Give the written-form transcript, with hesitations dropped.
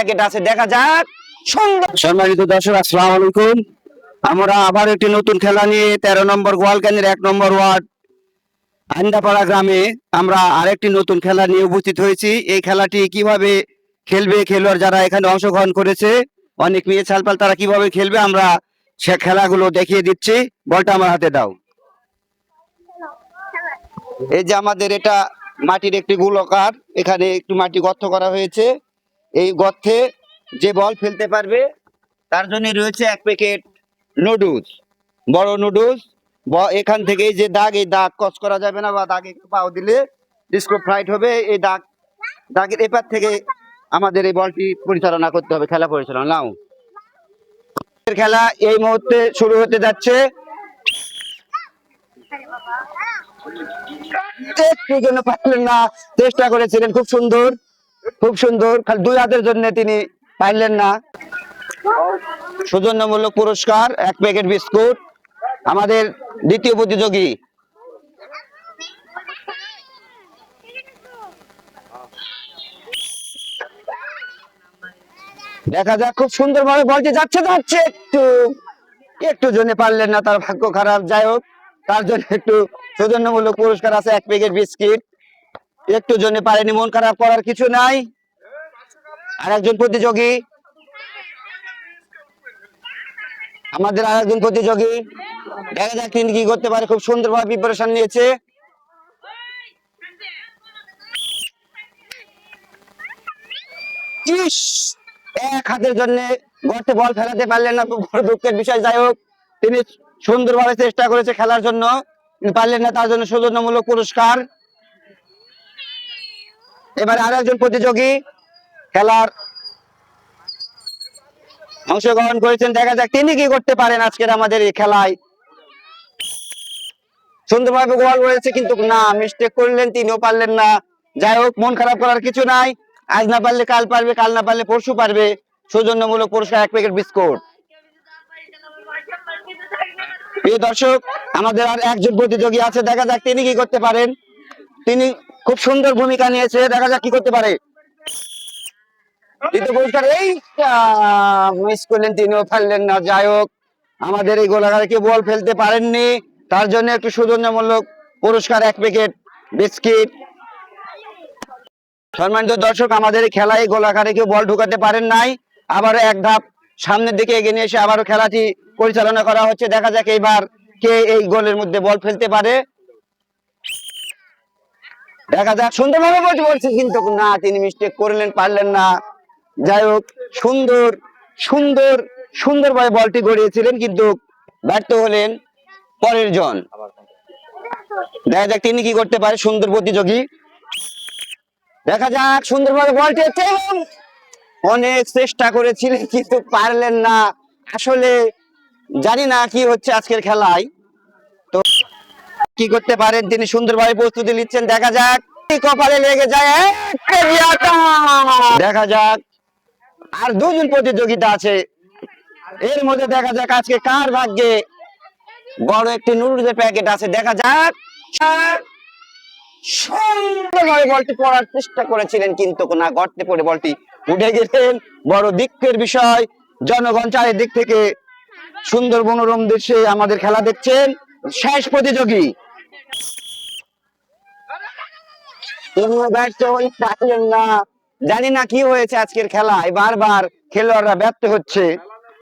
Packet আছে, দেখা যাক। সম্মানিত দর্শক, আসসালামু আলাইকুম। আমরা আবার একটি নতুন খেলা নিয়ে 13 নম্বর গোয়ালকান্দির 1 নম্বর ওয়ার্ড আন্দাপাড়া গ্রামে আমরা আরেকটি নতুন খেলা নিয়ে উপস্থিত হয়েছি। এই খেলাটি কিভাবে খেলবে, খেলোয়াড় যারা এখানে অংশগ্রহণ করেছে, অনেক মেয়ে ছালপাল, তারা কিভাবে খেলবে আমরা সে খেলাগুলো দেখিয়ে দিচ্ছি। বলটা আমার হাতে দাও। এই যে আমাদের এটা মাটির একটি গোলাকার, এখানে একটু মাটি গর্ত করা হয়েছে। এই গর্তে যে বল ফেলতে পারবে তার জন্য রয়েছে 1 প্যাকেট নুডলস, বড় নুডলস। এখান থেকে এই যে দাগ, এই দাগ কস করা যাবে না, বা দাগে পাও দিলে ডিসকোয়ালিফাইড হবে। এই দাগের এপার থেকে আমাদের এই বলটি পরিচালনা করতে হবে, খেলা পরিচালনা। নাও, খেলা এই মুহূর্তে শুরু হতে যাচ্ছে। একটু জন্য পারলেন না, চেষ্টা করেছিলেন, খুব সুন্দর, খুব সুন্দর, খালি 2 হাতের জন্য তিনি পারলেন না। সৌজন্যমূলক পুরস্কার 1 প্যাকেট বিস্কুট। আমাদের দ্বিতীয় প্রতিযোগী দেখা যাক, খুব সুন্দর ভাবে বলতে যাচ্ছে, একটু জন্য পারলেন না, তার ভাগ্য খারাপ। যাই হোক, তার জন্য একটু সৌজন্যমূলক পুরস্কার আছে, 1 প্যাকেট বিস্কিট। একটু জন্য পারেনি, মন খারাপ করার কিছু নাই। আরেকজন প্রতিযোগী, আমাদের আরেকজন প্রতিযোগী, দেখা যাক তিনি কি করতে পারে। খুব সুন্দরভাবে প্রিপারেশন নিয়েছে। এক হাতের জন্য গর্তে বল ফেলাতে পারলেন না, খুব বড় দুঃখের বিষয়। যাই হোক, তিনি সুন্দরভাবে চেষ্টা করেছে খেলার জন্য, পারলেন না, তার জন্য সৌজন্যমূলক পুরস্কার। এবার আরেকজন প্রতিযোগী খেলার অংশগ্রহণ করেছেন, দেখা যাক তিনি কি করতে পারেন আজকের আমাদের এই খেলায়। সুন্দরভাবে গোল করেছে, কিন্তু না, মিস্টেক করলেন, তিনিও পারলেন না। যাই হোক, মন খারাপ করার কিছু নাই। আজ না পারলে কাল পারবে, কাল না পারলে পরশু পারবে। সৌজন্যমূলক পুরস্কার 1 প্যাকেট বিস্কুট। প্রিয় দর্শক, আমাদের আর একজন প্রতিযোগী আছে, দেখা যাক তিনি কি করতে পারেন। তিনি খুব সুন্দর ভূমিকা নিয়েছে, দেখা যাক কি করতে পারে। দ্বিতীয় পুরস্কার মিস করলেন, তিনিও পারলেন না। যাই হোক, আমাদের এই গোলাকারে কেউ বল ফেলতে পারেননি, তার জন্য একটু সৌজন্যমূলক পুরস্কার 1 প্যাকেট বিস্কিট। সম্মানিত দর্শক, আমাদের এই খেলায় গোলাকারে কেউ বল ঢুকাতে পারেন নাই। আবারও এক ধাপ সামনের দিকে এগিয়ে নিয়ে এসে আবারও খেলাটি পরিচালনা করা হচ্ছে। দেখা যাক এইবার কে এই গোলের মধ্যে বল ফেলতে পারে। দেখা যাক, সুন্দরভাবে বলছে, কিন্তু না, তিনি মিস্টেক করলেন, পারলেন না। যাই হোক, সুন্দর সুন্দর সুন্দরভাবে বলটি গড়িয়েছিলেন, কিন্তু ব্যর্থ হলেন পরের জন। দেখা যাক তিনি কি করতে পারে, সুন্দর প্রতিযোগী। দেখা যাক, সুন্দরভাবে বলটি অনেক চেষ্টা করেছিলেন, কিন্তু পারলেন না। আসলে জানি না কি হচ্ছে আজকের খেলায়, তো কি করতে পারেন তিনি, সুন্দরভাবে প্রস্তুতি নিচ্ছেন। দেখা যাক, কপালে লেগে যায়। দেখা যাক, আর 2 জন প্রতিযোগিতা আছে, এর মধ্যে দেখা যাক আজকে কার ভাগ্যে বড় একটি নুডলসের প্যাকেট আছে। দেখা যাক, সুন্দরভাবে বলটি পড়ার চেষ্টা করেছিলেন, কিন্তু না, গর্তে পড়ে বলটি উঠে গেলেন। বড় দুঃখের বিষয়। জনগণ চারিদিক থেকে সুন্দর মনোরম দৃশ্যে আমাদের খেলা দেখছেন। শেষ প্রতিযোগী, ব্যর্থ হয়ে পারলেন না। জানি না কি হয়েছে আজকের খেলায়, বারবার খেলোয়াড়রা ব্যর্থ হচ্ছে।